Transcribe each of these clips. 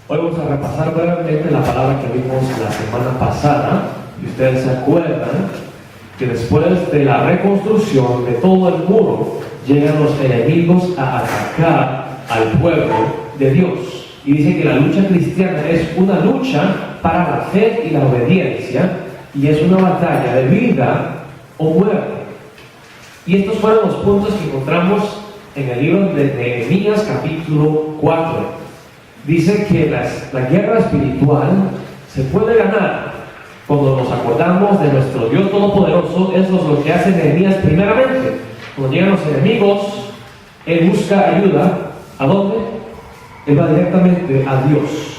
Hoy vamos a repasar brevemente la palabra que vimos la semana pasada. Y ustedes se acuerdan que después de la reconstrucción de todo el muro, llegan los enemigos a atacar al pueblo de Dios. Y dice que la lucha cristiana es una lucha para la fe y la obediencia, y es una batalla de vida o muerte. Y estos fueron los puntos que encontramos en el libro de Nehemías capítulo 4. Dice que la guerra espiritual se puede ganar cuando nos acordamos de nuestro Dios Todopoderoso. Eso es lo que hace Nehemías primeramente. Cuando llegan los enemigos, él busca ayuda. ¿A dónde? Él va directamente a Dios.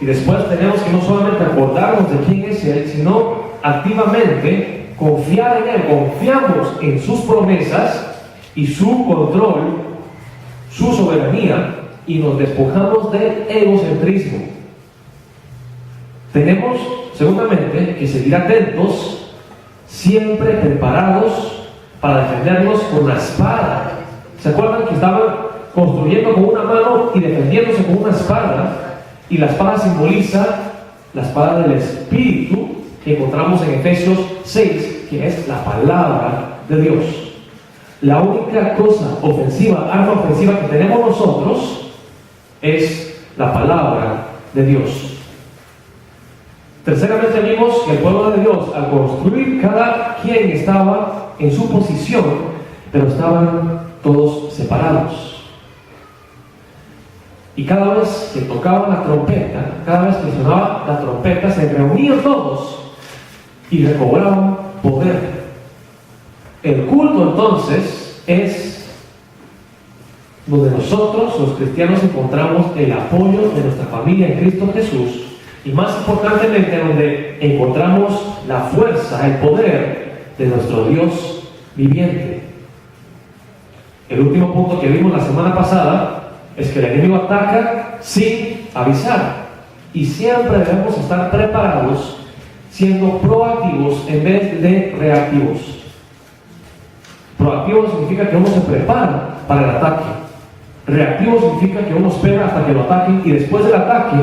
Y después tenemos que no solamente acordarnos de quién es Él, sino activamente confiar en Él. Confiamos en sus promesas y su control, su soberanía, y nos despojamos del egocentrismo. Tenemos, segundamente, que seguir atentos, siempre preparados para defendernos con la espada. ¿Se acuerdan que estaban construyendo con una mano y defendiéndose con una espada? Y la espada simboliza la espada del Espíritu que encontramos en Efesios 6, que es la palabra de Dios. La única cosa ofensiva, arma ofensiva que tenemos nosotros es la palabra de Dios. Terceramente vimos que el pueblo de Dios, al construir, cada quien estaba en su posición, pero estaban todos separados. Y cada vez que tocaba la trompeta, cada vez que sonaba la trompeta, se reunían todos y recobraban poder. El culto entonces es donde nosotros, los cristianos, encontramos el apoyo de nuestra familia en Cristo Jesús, y más importantemente donde encontramos la fuerza, el poder de nuestro Dios viviente. El último punto que vimos la semana pasada es que el enemigo ataca sin avisar, y siempre debemos estar preparados, siendo proactivos en vez de reactivos. Proactivo significa que uno se prepara para el ataque. Reactivo significa que uno espera hasta que lo ataquen, y después del ataque,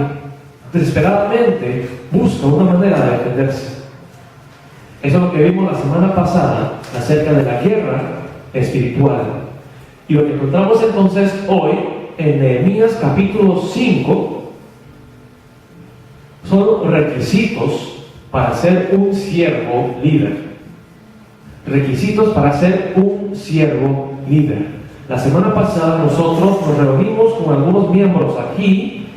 desesperadamente busca una manera de defenderse. Eso es lo que vimos la semana pasada acerca de la guerra espiritual. Y lo que encontramos entonces hoy en Nehemías capítulo 5 son requisitos para ser un siervo líder. Requisitos para ser un siervo líder. La semana pasada nosotros nos reunimos con algunos miembros aquí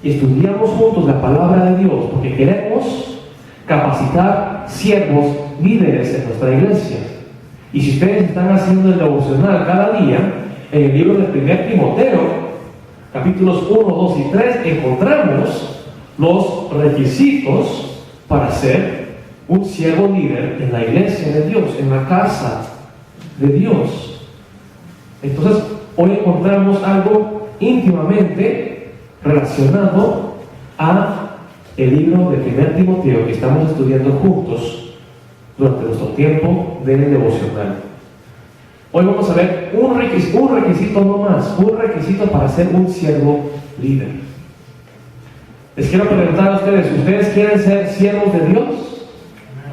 y estudiamos juntos la palabra de Dios, porque queremos capacitar siervos líderes en nuestra iglesia. Y si ustedes están haciendo el devocional cada día, en el libro de 1 Timoteo, capítulos 1, 2 y 3, encontramos los requisitos para ser un siervo líder en la iglesia de Dios, en la casa de Dios. Entonces, hoy encontramos algo íntimamente relacionado a el libro de 1 Timoteo que estamos estudiando juntos durante nuestro tiempo de devocional. Hoy vamos a ver un requisito no más, un requisito para ser un siervo líder. Les quiero preguntar a ustedes, ¿ustedes quieren ser siervos de Dios?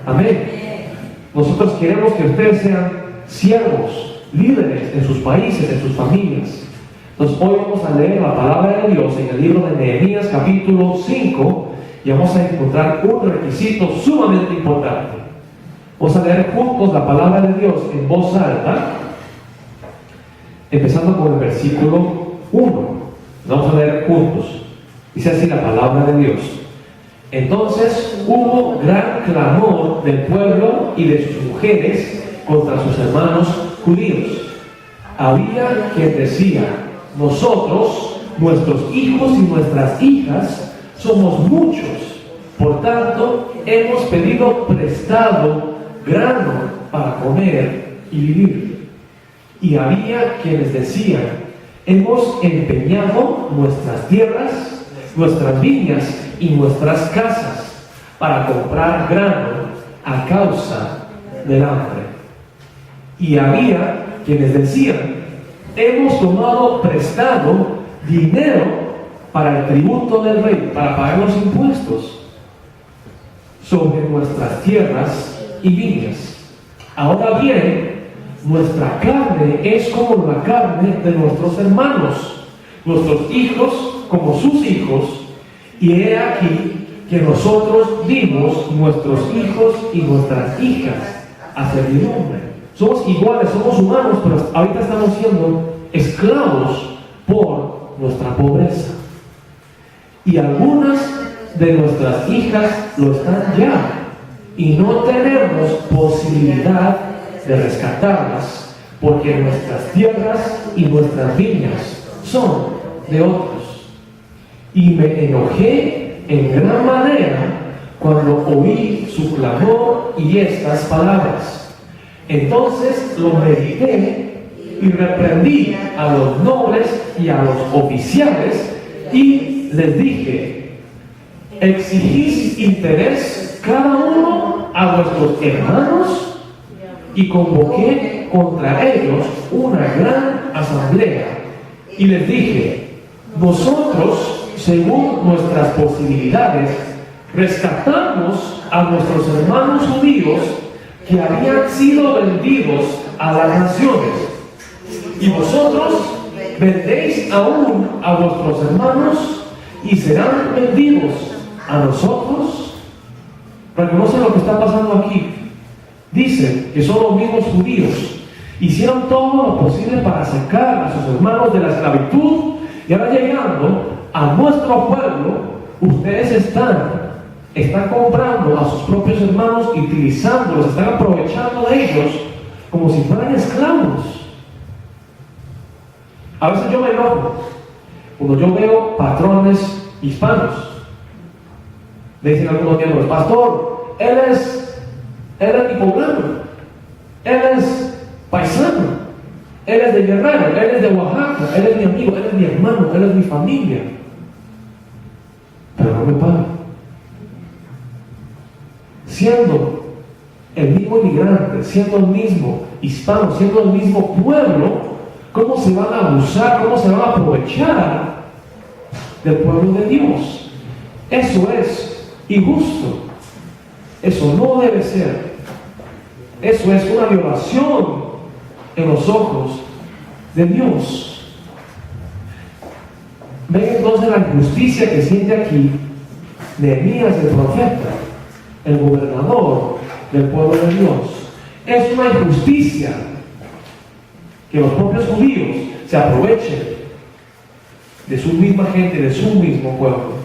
Amén. Nosotros queremos que ustedes sean siervos, líderes en sus países, en sus familias. Entonces hoy vamos a leer la palabra de Dios en el libro de Nehemías capítulo 5, y vamos a encontrar un requisito sumamente importante. Vamos a leer juntos la palabra de Dios en voz alta, empezando con el versículo 1. Vamos a leer juntos. Dice así la palabra de Dios: Entonces hubo gran clamor del pueblo y de sus mujeres contra sus hermanos judíos. Había quien decía: nosotros, nuestros hijos y nuestras hijas, somos muchos, por tanto hemos pedido prestado grano para comer y vivir. Y había quienes decían: hemos empeñado nuestras tierras, nuestras viñas y nuestras casas para comprar grano a causa del hambre. Y había quienes decían: hemos tomado prestado dinero para el tributo del rey, para pagar los impuestos sobre nuestras tierras y viñas. Ahora bien, nuestra carne es como la carne de nuestros hermanos, nuestros hijos como sus hijos, y he aquí que nosotros dimos nuestros hijos y nuestras hijas a servidumbre. Somos iguales, somos humanos, pero ahorita estamos siendo esclavos por nuestra pobreza. Y algunas de nuestras hijas lo están ya, y no tenemos posibilidad de rescatarlas, porque nuestras tierras y nuestras viñas son de otros. Y me enojé en gran manera cuando oí su clamor y estas palabras. Entonces lo medité y reprendí a los nobles y a los oficiales y les dije: exigís interés cada uno a vuestros hermanos. Y convoqué contra ellos una gran asamblea y les dije: nosotros, según nuestras posibilidades, rescatamos a nuestros hermanos judíos que habían sido vendidos a las naciones, y vosotros vendéis aún a vuestros hermanos y serán vendidos a nosotros. ¿Reconocen lo que está pasando aquí? Dicen que son los mismos judíos, hicieron todo lo posible para sacar a sus hermanos de la esclavitud, y ahora llegando a nuestro pueblo, ustedes están comprando a sus propios hermanos y utilizándolos, están aprovechando de ellos como si fueran esclavos. A veces yo me enojo cuando yo veo patrones hispanos. Me dicen algunos miembros: pastor, él es mi poblano, él es paisano, él es de Guerrero, él es de Oaxaca, él es mi amigo, él es mi hermano, él es mi familia, pero no me paga. Siendo el mismo inmigrante, siendo el mismo hispano, siendo el mismo pueblo, ¿cómo se van a abusar, cómo se van a aprovechar del pueblo de Dios? Eso es injusto. Eso no debe ser. Eso es una violación en los ojos de Dios. Ven entonces la injusticia que siente aquí Nehemías el profeta, el gobernador del pueblo de Dios. Es una injusticia que los propios judíos se aprovechen de su misma gente, de su mismo pueblo.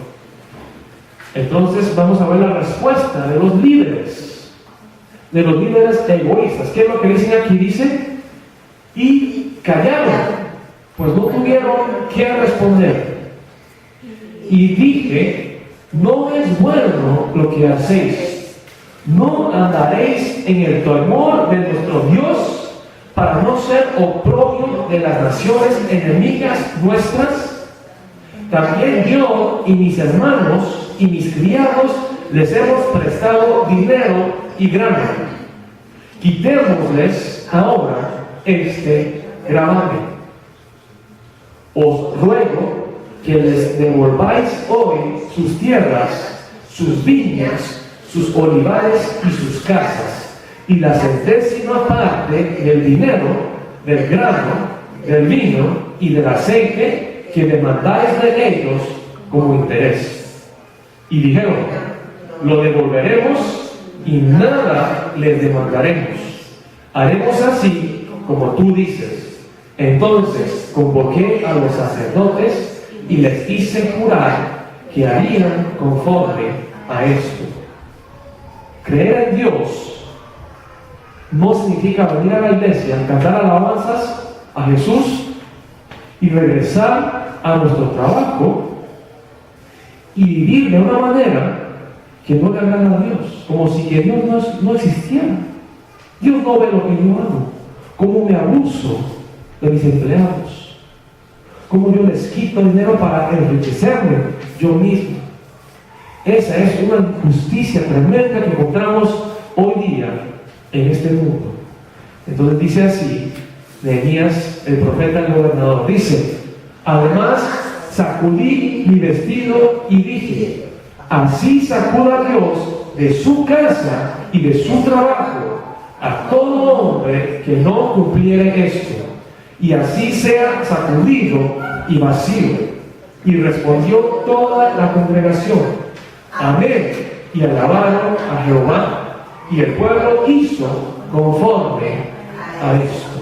Entonces vamos a ver la respuesta de los líderes egoístas. ¿Qué es lo que dicen aquí? Dice: y callaron, pues no tuvieron qué responder. Y dije: no es bueno lo que hacéis. No andaréis en el temor de nuestro Dios para no ser oprobio de las naciones enemigas nuestras. También yo y mis hermanos y mis criados les hemos prestado dinero y grano. Quitémosles ahora este gravamen. Os ruego que les devolváis hoy sus tierras, sus viñas, sus olivares y sus casas, y la centésima parte del dinero, del grano, del vino y del aceite que demandáis de ellos como interés. Y dijeron: lo devolveremos y nada les demandaremos. Haremos así como tú dices. Entonces convoqué a los sacerdotes y les hice jurar que harían conforme a esto. Creer en Dios no significa venir a la iglesia, cantar alabanzas a Jesús y regresar a nuestro trabajo y vivir de una manera que no le agrada a Dios, como si que Dios no existiera. Dios no ve lo que yo hago, cómo me abuso de mis empleados, cómo yo les quito dinero para enriquecerme yo mismo. Esa es una injusticia tremenda que encontramos hoy día en este mundo. Entonces dice así Nehemías, el profeta, el gobernador, dice: además, sacudí mi vestido y dije, así sacuda Dios de su casa y de su trabajo a todo hombre que no cumpliere esto, y así sea sacudido y vacío. Y respondió toda la congregación, amén, y alabaron a Jehová, y el pueblo hizo conforme a esto.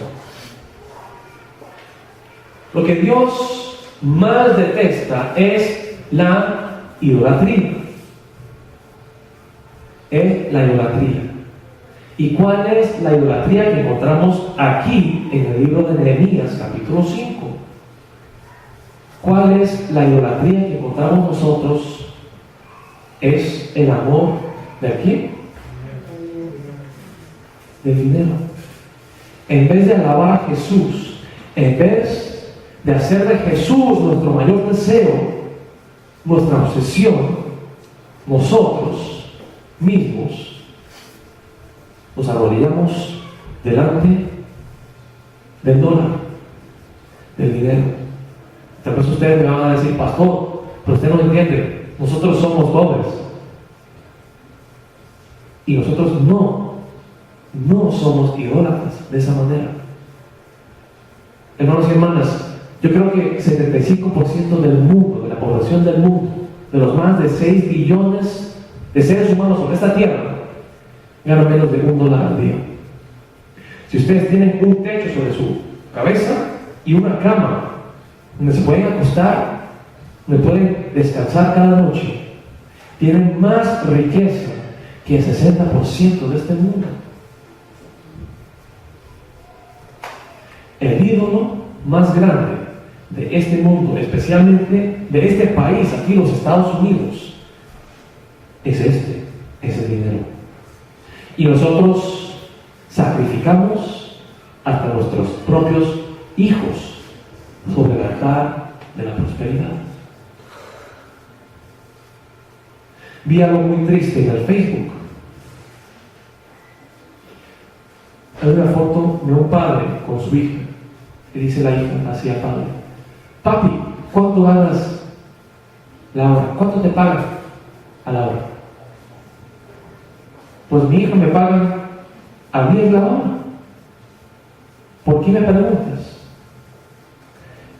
Lo que Dios más detesta es la idolatría. Es la idolatría. ¿Y cuál es la idolatría que encontramos aquí en el libro de Nehemías, capítulo 5? ¿Cuál es la idolatría que encontramos nosotros? Es el amor ¿de quién? Del dinero. En vez de alabar a Jesús, en vez de hacer de Jesús nuestro mayor deseo, nuestra obsesión, nosotros mismos nos arrodillamos delante del dólar, del dinero. Tal vez ustedes me van a decir, pastor, pero usted no entiende, nosotros somos pobres. Y nosotros no somos idólatras de esa manera. Hermanos y hermanas, yo creo que 75% del mundo, de la población del mundo, de los más de 6 billones de seres humanos sobre esta tierra, gana menos de $1 al día. Si ustedes tienen un techo sobre su cabeza y una cama donde se pueden acostar, donde pueden descansar cada noche, tienen más riqueza que el 60% de este mundo. El ídolo más grande de este mundo, especialmente de este país, aquí los Estados Unidos, es el dinero. Y nosotros sacrificamos hasta nuestros propios hijos sobre el altar de la prosperidad. Vi algo muy triste en el Facebook. Hay una foto de un padre con su hija. Y dice la hija hacia el padre: papi, ¿cuánto ganas la hora? ¿Cuánto te pagan a la hora? Pues mi hija me paga a 10 la hora. ¿Por qué me preguntas?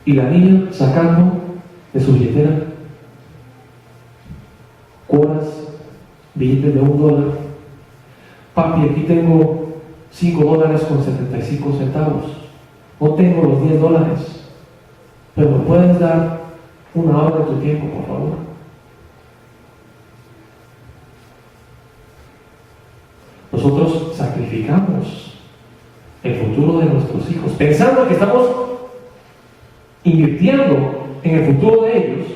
Y la niña sacando de su billetera cuotas, billetes de $1. Papi, aquí tengo $5.75. No tengo los $10, pero ¿me puedes dar una hora de tu tiempo, por favor? Nosotros sacrificamos el futuro de nuestros hijos, pensando que estamos invirtiendo en el futuro de ellos,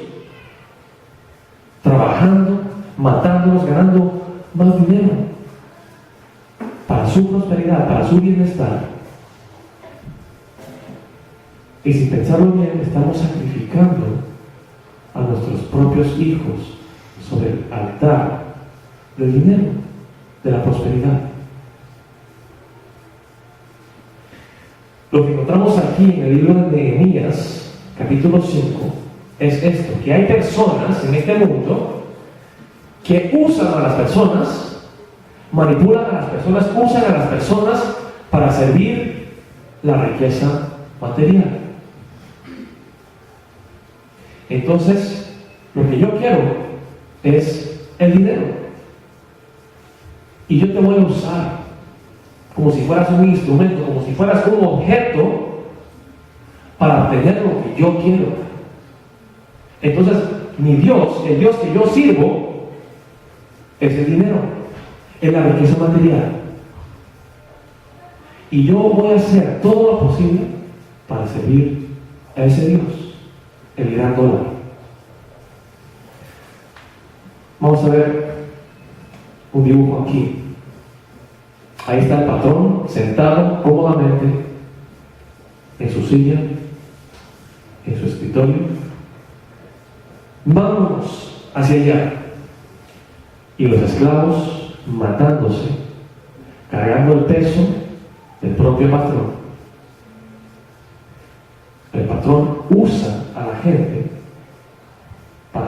trabajando, matándolos, ganando más dinero para su prosperidad, para su bienestar. Y sin pensarlo bien, estamos sacrificando a nuestros propios hijos sobre el altar del dinero, de la prosperidad. Lo que encontramos aquí en el libro de Nehemías, capítulo 5, es esto: que hay personas en este mundo que usan a las personas, manipulan a las personas, usan a las personas para servir la riqueza material. Entonces, lo que yo quiero es el dinero. Y yo te voy a usar como si fueras un instrumento, como si fueras un objeto para obtener lo que yo quiero. Entonces, mi Dios, el Dios que yo sirvo, es el dinero, es la riqueza material. Y yo voy a hacer todo lo posible para servir a ese Dios, el gran dólar. Vamos a ver un dibujo aquí. Ahí está el patrón sentado cómodamente en su silla, en su escritorio. Vámonos hacia allá. Y los esclavos matándose, cargando el peso del propio patrón. El patrón usa a la gente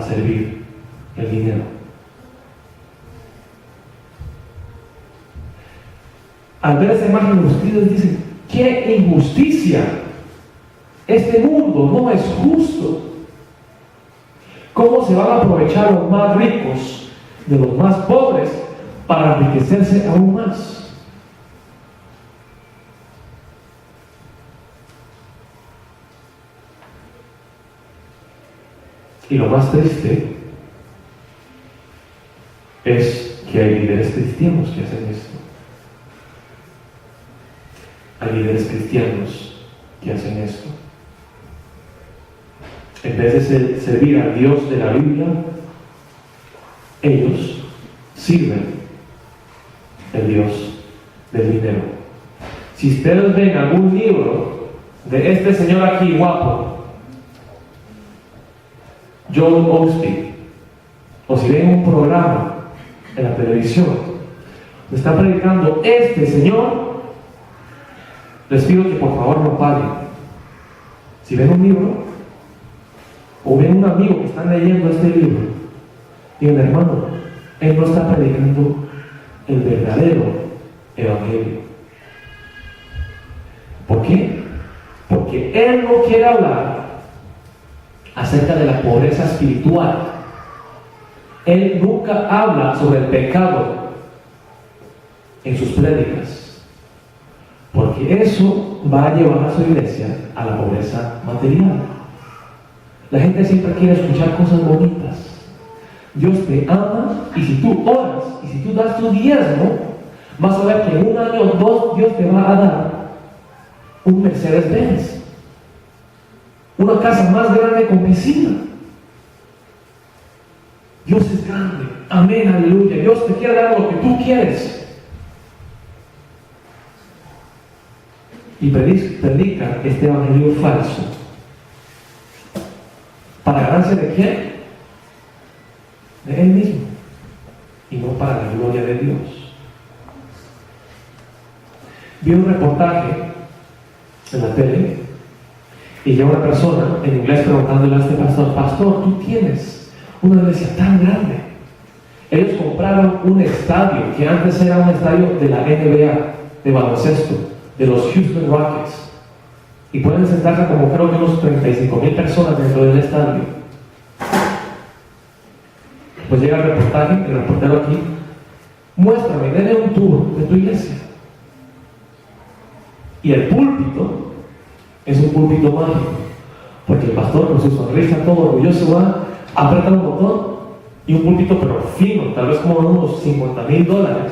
servir el dinero. Al ver esa imagen, ustedes dicen: ¡qué injusticia! Este mundo no es justo. ¿Cómo se van a aprovechar los más ricos de los más pobres para enriquecerse aún más? Y lo más triste es que hay líderes cristianos que hacen esto. Hay líderes cristianos que hacen esto. En vez de servir al Dios de la Biblia, ellos sirven el Dios del dinero. Si ustedes ven algún libro de este señor aquí guapo, Joel Osteen, o si ven un programa en la televisión donde está predicando este señor, les pido que por favor no paguen. Si ven un libro o ven un amigo que está leyendo este libro, digan: hermano, él no está predicando el verdadero evangelio. ¿Por qué? Porque él no quiere hablar acerca de la pobreza espiritual. Él nunca habla sobre el pecado en sus prédicas, porque eso va a llevar a su iglesia a la pobreza material. La gente siempre quiere escuchar cosas bonitas. Dios te ama, y si tú oras y si tú das tu diezmo, vas a ver que en un año o dos Dios te va a dar un Mercedes-Benz, una casa más grande con piscina. Dios es grande. Amén, aleluya. Dios te quiere dar lo que tú quieres. Y predica este evangelio falso. ¿Para ganancia de quién? De él mismo. Y no para la gloria de Dios. Vi un reportaje en la tele y llega una persona en inglés preguntándole a este pastor: pastor, tú tienes una iglesia tan grande. Ellos compraron un estadio que antes era un estadio de la NBA, de baloncesto, de los Houston Rockets, y pueden sentarse como creo que unos 35,000 personas dentro del estadio. Pues llega el reportaje, el reportero aquí: muéstrame, denle un tour de tu iglesia. Y el púlpito es un púlpito mágico, porque el pastor con su sonrisa todo orgulloso va, aprieta un botón y un púlpito pero fino, tal vez como unos $50,000,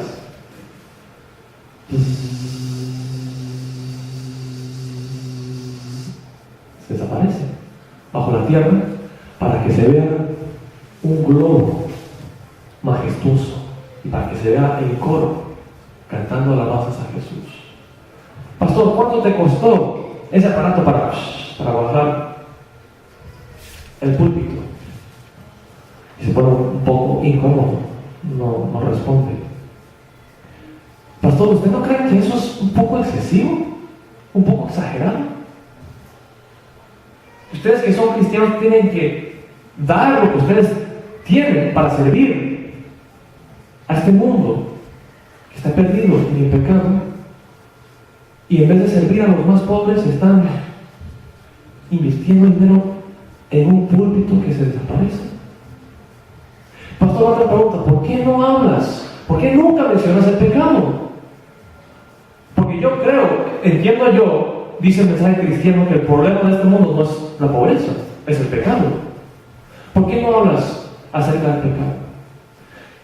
desaparece bajo la tierra para que se vea un globo majestuoso y para que se vea el coro cantando alabanzas a Jesús. Pastor, ¿cuánto te costó ese aparato para bajar el púlpito? Y se pone un poco incómodo, no responde. Pastor, ¿usted no cree que eso es un poco excesivo? ¿Un poco exagerado? Ustedes que son cristianos tienen que dar lo que ustedes tienen para servir a este mundo que está perdido en el pecado. Y en vez de servir a los más pobres, están invirtiendo dinero en un púlpito que se desaparece. Pastor, otra pregunta: ¿por qué no hablas? ¿Por qué nunca mencionas el pecado? Porque yo creo, entiendo yo, dice el mensaje cristiano, que el problema de este mundo no es la pobreza, es el pecado. ¿Por qué no hablas acerca del pecado?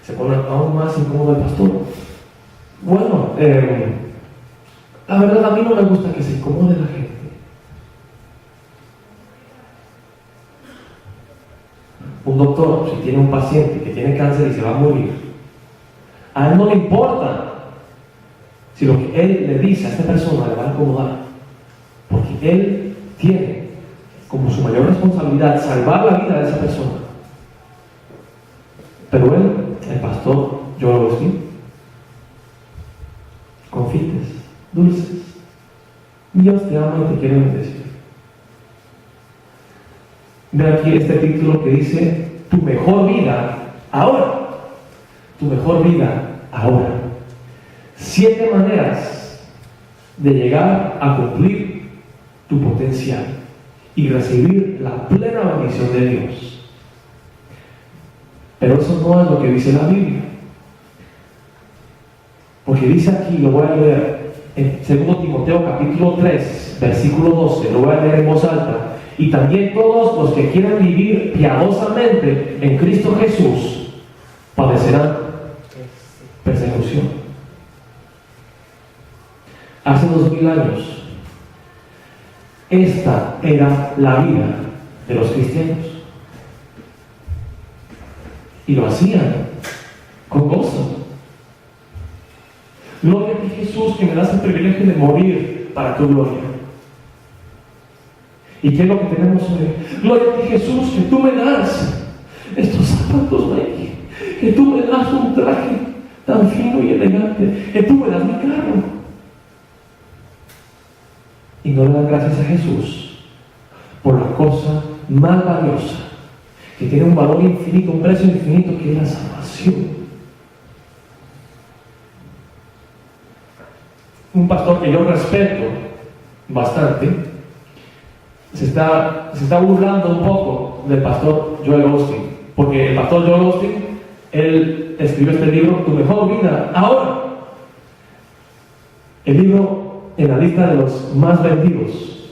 Se pone aún más incómodo el pastor. Bueno, la verdad, a mí no me gusta que se incomode la gente. Un doctor, si tiene un paciente que tiene cáncer y se va a morir, a él no le importa si lo que él le dice a esta persona le va a incomodar, porque él tiene como su mayor responsabilidad salvar la vida de esa persona. Pero él, el pastor Joel Osteen, confites, dulces, Dios te ama y te quiere bendecir. Ve aquí este título que dice: tu mejor vida ahora. Tu mejor vida ahora. 7 maneras de llegar a cumplir tu potencial y recibir la plena bendición de Dios. Pero eso no es lo que dice la Biblia. Porque dice aquí, lo voy a leer en 2 Timoteo capítulo 3, versículo 12, lo voy a leer en voz alta. Y también todos los que quieran vivir piadosamente en Cristo Jesús padecerán persecución. Hace 2000 años, esta era la vida de los cristianos. Y lo hacían con gozo. Gloria a ti, Jesús, que me das el privilegio de morir para tu gloria. ¿Y qué es lo que tenemos hoy? Gloria a ti, Jesús, que tú me das estos zapatos, Nike, que tú me das un traje tan fino y elegante, que tú me das mi carro. Y no le dan gracias a Jesús por la cosa más valiosa, que tiene un valor infinito, un precio infinito, que es la salvación. Un pastor que yo respeto bastante se está burlando un poco del pastor Joel Osteen, porque el pastor Joel Osteen, él escribió este libro, Tu mejor vida ahora. El libro en la lista de los más vendidos,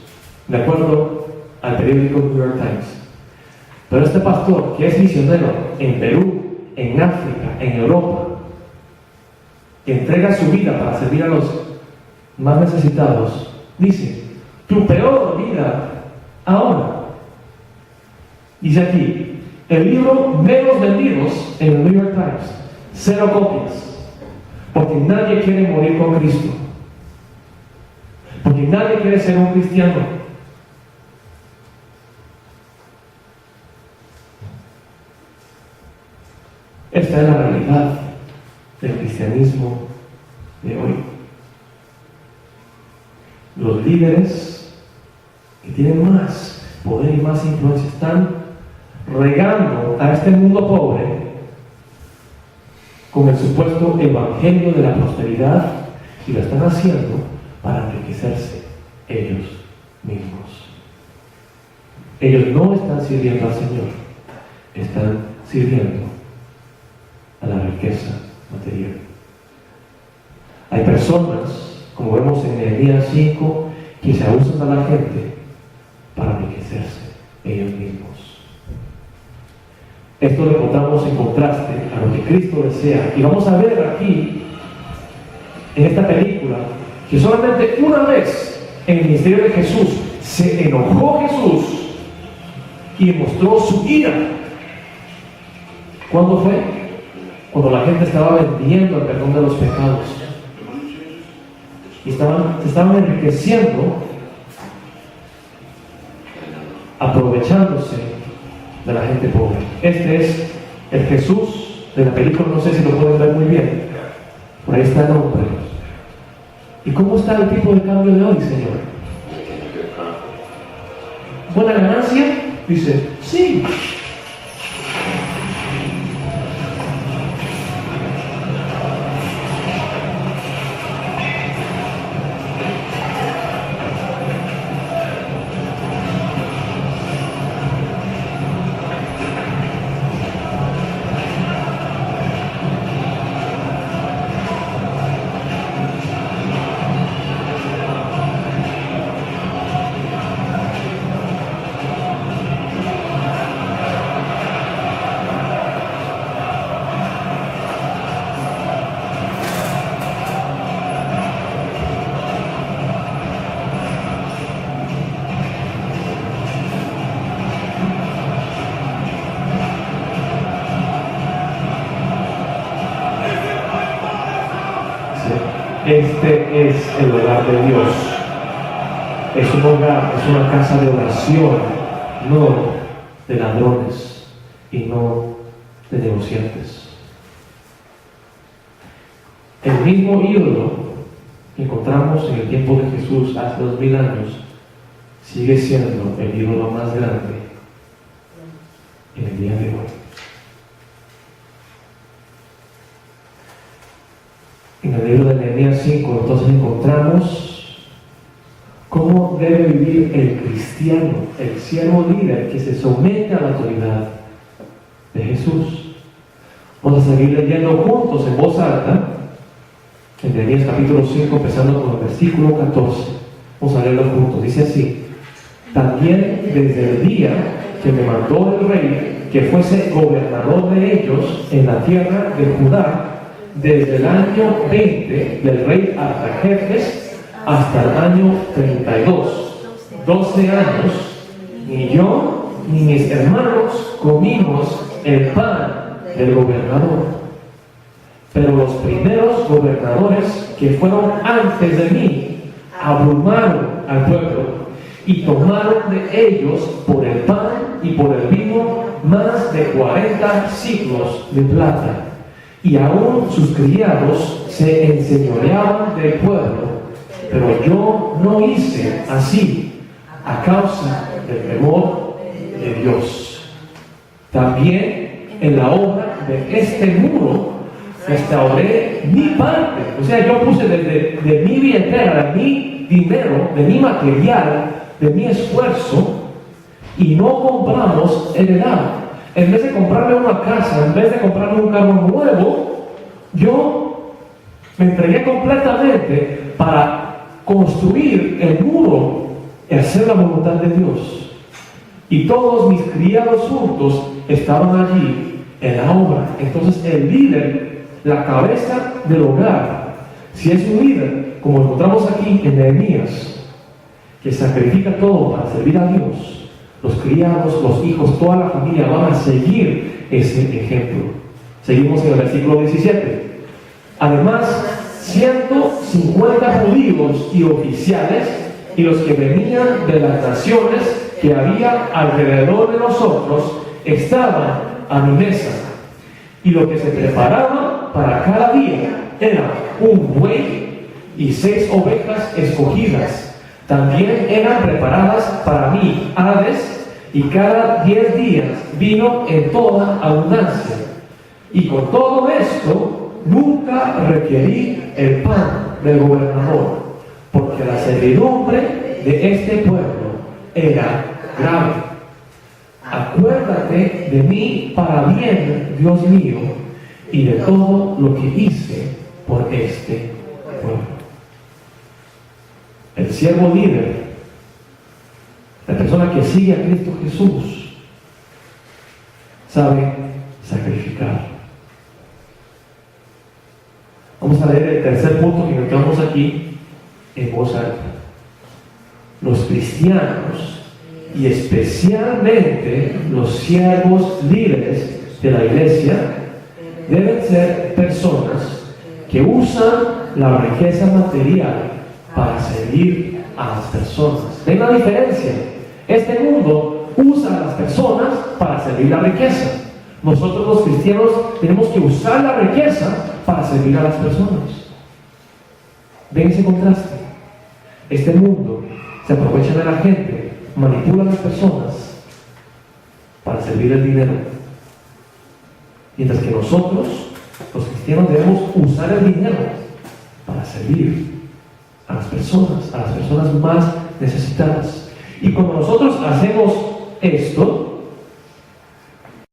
de acuerdo al periódico New York Times. Pero este pastor, que es misionero en Perú, en África, en Europa, que entrega su vida para servir a los más necesitados, dice: tu peor vida ahora. Dice aquí, el libro menos vendidos en el New York Times, 0 copias, porque nadie quiere morir con Cristo, porque nadie quiere ser un cristiano. Esta es la realidad del cristianismo de hoy. Los líderes que tienen más poder y más influencia están regando a este mundo pobre con el supuesto evangelio de la prosperidad, y lo están haciendo para enriquecerse ellos mismos. Ellos no están sirviendo al Señor, están sirviendo a la riqueza material. Hay personas, como vemos en Nehemías 5, que se abusan a la gente para enriquecerse ellos mismos. Esto lo encontramos en contraste a lo que Cristo desea. Y vamos a ver aquí, en esta película, que solamente una vez en el ministerio de Jesús se enojó Jesús y mostró su ira. ¿Cuándo fue? Cuando la gente estaba vendiendo el perdón de los pecados y se estaban enriqueciendo, aprovechándose de la gente pobre. Este es el Jesús de la película, no sé si lo pueden ver muy bien. Por ahí está el nombre. ¿Y cómo está el tipo de cambio de hoy, Señor? ¿Buena ganancia? Dice, sí. Este es el hogar de Dios. Es un hogar, es una casa de oración, no de ladrones y no de negociantes. El mismo ídolo que encontramos en el tiempo de Jesús hace 2000 años sigue siendo el ídolo más grande en el día de hoy. En el libro de Nehemías 5, entonces encontramos cómo debe vivir el cristiano, el siervo líder que se somete a la autoridad de Jesús. Vamos a seguir leyendo juntos en voz alta, en Nehemías capítulo 5, empezando con el versículo 14. Vamos a leerlo juntos. Dice así: también desde el día que me mandó el rey que fuese gobernador de ellos en la tierra de Judá, desde el año 20 del rey Artajerjes hasta el año 32, 12 años, ni yo ni mis hermanos comimos el pan del gobernador. Pero los primeros gobernadores que fueron antes de mí abrumaron al pueblo y tomaron de ellos por el pan y por el vino más de 40 siclos de plata, y aún sus criados se enseñoreaban del pueblo. Pero yo no hice así a causa del temor de Dios. También en la obra de este muro restauré mi parte. O sea, yo puse de mi billetera, de mi dinero, de mi material, de mi esfuerzo, y no compramos heredad. En vez de comprarme una casa, en vez de comprarme un carro nuevo, yo me entregué completamente para construir el muro y hacer la voluntad de Dios. Y todos mis criados juntos estaban allí en la obra. Entonces el líder, la cabeza del hogar, si es un líder, como encontramos aquí en Nehemías, que sacrifica todo para servir a Dios, los criados, los hijos, toda la familia van a seguir ese ejemplo. Seguimos en el versículo 17. Además, 150 judíos y oficiales y los que venían de las naciones que había alrededor de nosotros estaban a mi mesa. Y lo que se preparaba para cada día era un buey y 6 ovejas escogidas. También eran preparadas para mí aves, y cada 10 días vino en toda abundancia. Y con todo esto nunca requerí el pan del gobernador, porque la servidumbre de este pueblo era grave. Acuérdate de mí para bien, Dios mío, y de todo lo que hice por este pueblo. El siervo líder, la persona que sigue a Cristo Jesús, sabe sacrificar. Vamos a leer el tercer punto que encontramos aquí en voz alta. Los cristianos, y especialmente los siervos líderes de la iglesia, deben ser personas que usan la riqueza material para servir a las personas. ¿Ven la diferencia? Este mundo usa a las personas para servir la riqueza. Nosotros los cristianos tenemos que usar la riqueza para servir a las personas. ¿Ven ese contraste? Este mundo se aprovecha de la gente, manipula a las personas para servir el dinero. Mientras que nosotros, los cristianos, debemos usar el dinero para servir a las personas más necesitadas. Y cuando nosotros hacemos esto,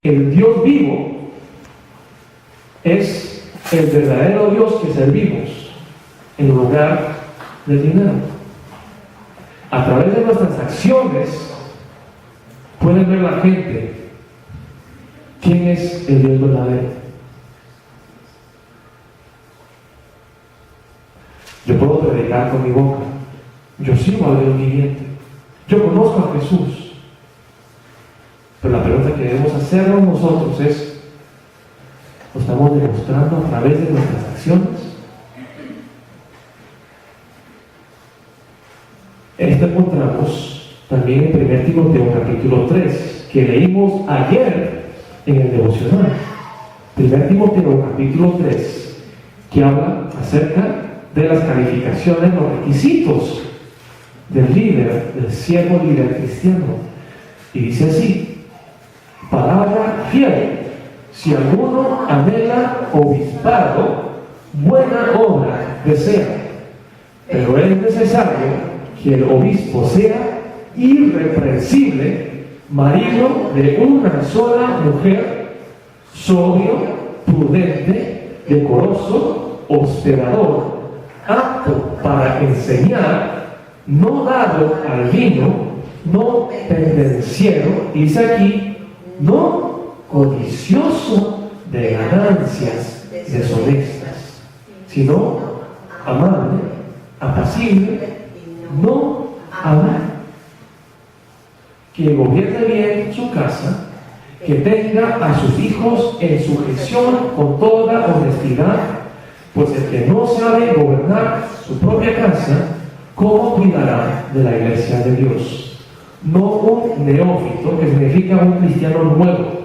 el Dios vivo es el verdadero Dios que servimos en lugar del dinero. A través de nuestras acciones pueden ver la gente quién es el Dios verdadero. Yo puedo predicar con mi boca, yo sirvo al Dios viviente, yo conozco a Jesús, pero la pregunta que debemos hacernos nosotros es: ¿lo estamos demostrando a través de nuestras acciones? Esto encontramos también en 1 Timoteo capítulo 3, que leímos ayer en el devocional. 1 Timoteo capítulo 3, que habla acerca de las calificaciones, los requisitos del líder, del siervo líder cristiano. Y dice así: palabra fiel, si alguno anhela obispado, buena obra desea, pero es necesario que el obispo sea irreprensible, marido de una sola mujer, sobrio, prudente, decoroso, hospedador, apto para enseñar, no dado al vino, no pendenciero, dice aquí, no codicioso de ganancias deshonestas, sino amable, apacible, no amable, que gobierne bien su casa, que tenga a sus hijos en sujeción con toda honestidad, pues el que no sabe gobernar su propia casa, ¿cómo cuidará de la iglesia de Dios? No un neófito, que significa un cristiano nuevo,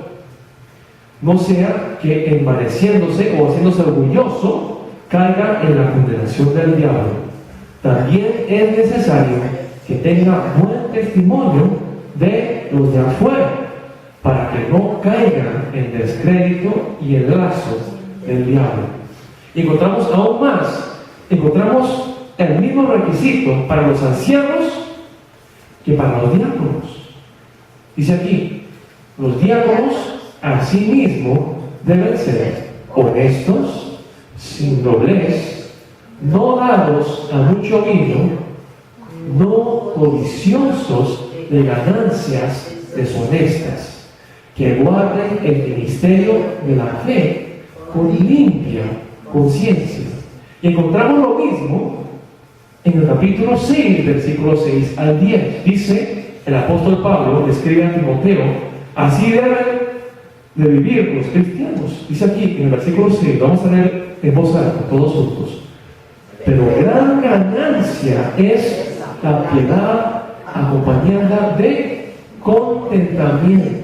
no sea que envaneciéndose o haciéndose orgulloso caiga en la condenación del diablo. También es necesario que tenga buen testimonio de los de afuera, para que no caigan en descrédito y en lazo del diablo. Y encontramos aún más, encontramos el mismo requisito para los ancianos que para los diáconos. Dice aquí, los diáconos asimismo deben ser honestos, sin doblez, no dados a mucho vino, no codiciosos de ganancias deshonestas, que guarden el ministerio de la fe con limpia conciencia. Y encontramos lo mismo en el capítulo 6, versículos 6 al 10. Dice el apóstol Pablo, le escribe a Timoteo, así deben de vivir los cristianos. Dice aquí en el versículo 6, vamos a leer en voz alta, todos juntos. Pero gran ganancia es la piedad acompañada de contentamiento.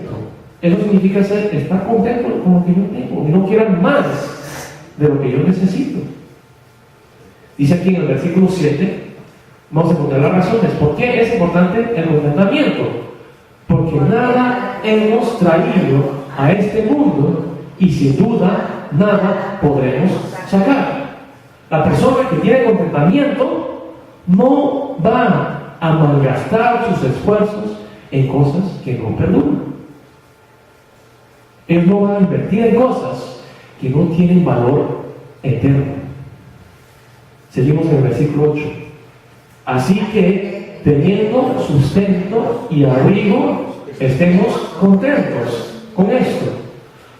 Eso significa estar contento con lo que yo tengo y no quieran más de lo que yo necesito. Dice aquí en el versículo 7, vamos a encontrar las razones. ¿Por qué es importante el contentamiento? Porque nada hemos traído a este mundo y sin duda nada podremos sacar. La persona que tiene contentamiento no va a malgastar sus esfuerzos en cosas que no perduran. Él no va a invertir en cosas que no tienen valor eterno. Seguimos en el versículo 8. Así que, teniendo sustento y abrigo, estemos contentos con esto,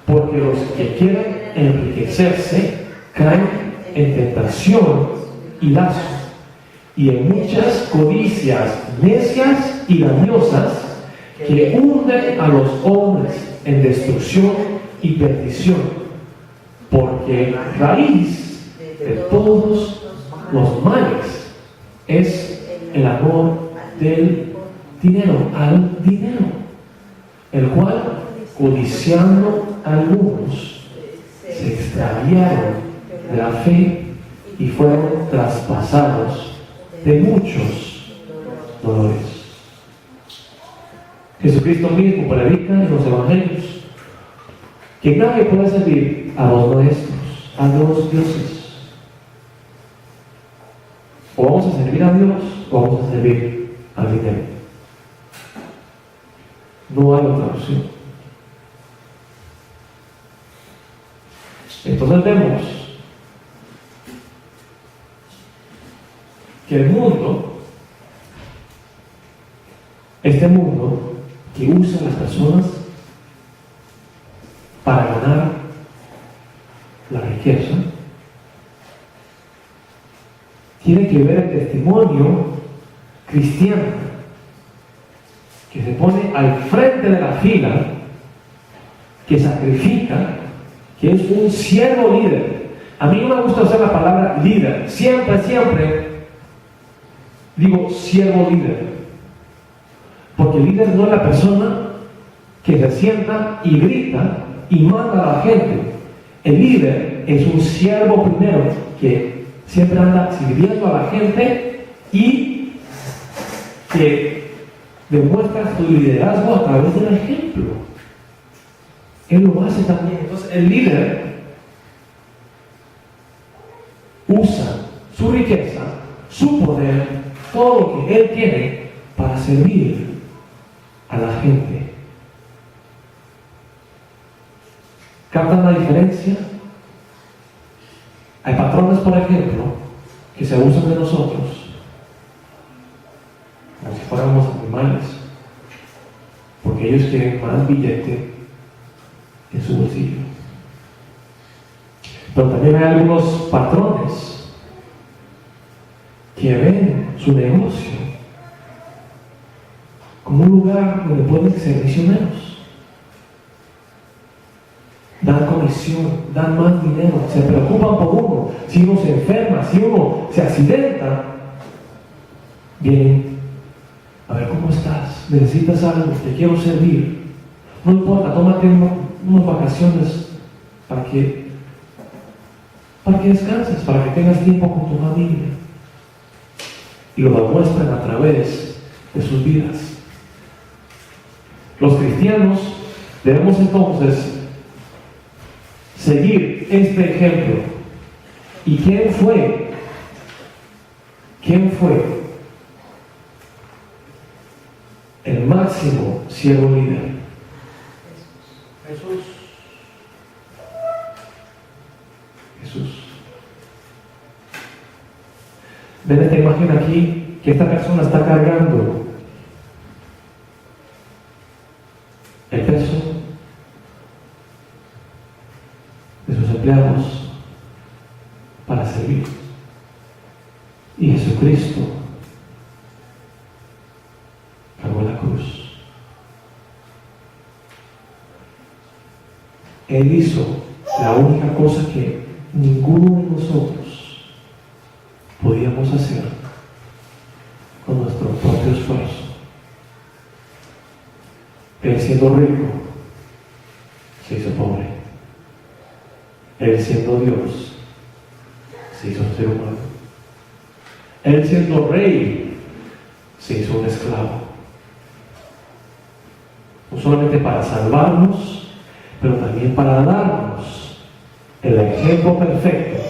porque los que quieren enriquecerse caen en tentación y lazo, y en muchas codicias necias y dañosas que hunden a los hombres en destrucción y perdición, porque raíz de todos los males es el amor del dinero, al dinero, el cual, codiciando algunos, se extraviaron de la fe y fueron traspasados de muchos dolores. Jesucristo mismo predica en los evangelios que nadie puede servir a los maestros, a los dioses. O vamos a servir a Dios o vamos a servir al dinero. No hay otra opción. Entonces vemos que el mundo, este mundo que usa a las personas para ganar la riqueza, tiene que ver el testimonio cristiano que se pone al frente de la fila, que sacrifica, que es un siervo líder. A mí no me gusta usar la palabra líder, siempre digo siervo líder, porque líder no es la persona que se sienta y grita y manda a la gente. El líder es un siervo primero que siempre anda sirviendo a la gente y que demuestra su liderazgo a través del ejemplo. Él lo hace también. Entonces el líder usa su riqueza, su poder, todo lo que Él tiene para servir a la gente. ¿Captan la diferencia? Hay patrones, por ejemplo, que se abusan de nosotros como si fuéramos animales, porque ellos quieren más billete en su bolsillo. Pero también hay algunos patrones que ven su negocio como un lugar donde pueden ser misioneros. Dan comisión, dan más dinero, se preocupan por uno. Si uno se enferma, si uno se accidenta, vienen a ver cómo estás, necesitas algo, te quiero servir. No importa, tómate unas vacaciones para que descanses, para que tengas tiempo con tu familia. Y lo demuestran a través de sus vidas. Los cristianos debemos entonces seguir este ejemplo. ¿Y quién fue? ¿Quién fue el máximo siervo líder? Jesús. Ven esta imagen aquí, que esta persona está cargando el peso de sus empleados para servir. Y Jesucristo cargó la cruz. Él hizo la única cosa que ninguno de nosotros podíamos hacer con nuestro propio esfuerzo. Él siendo rico se hizo pobre. Él siendo Dios se hizo un ser humano. Él siendo rey se hizo un esclavo. No solamente para salvarnos, pero también para darnos el ejemplo perfecto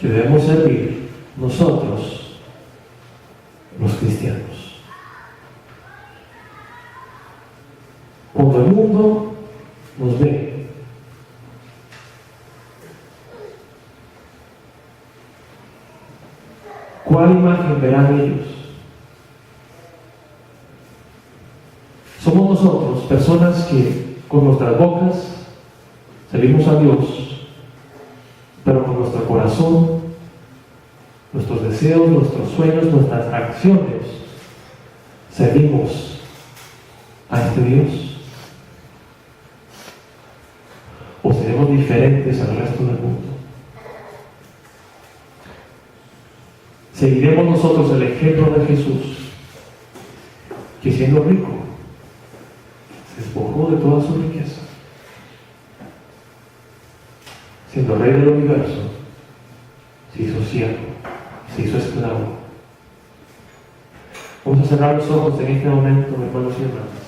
que debemos servir nosotros, los cristianos. Cuando el mundo nos ve, ¿cuál imagen verán ellos? Somos nosotros, personas que con nuestras bocas servimos a Dios, pero con nuestro corazón, nuestros deseos, nuestros sueños, nuestras acciones, servimos a este Dios. ¿O seremos diferentes al resto del mundo? ¿Seguiremos nosotros el ejemplo de Jesús, que siendo rico se despojó de toda su riqueza, siendo rey del universo, se hizo siervo, se hizo esclavo? Vamos a cerrar los ojos en este momento, hermanos y hermanas.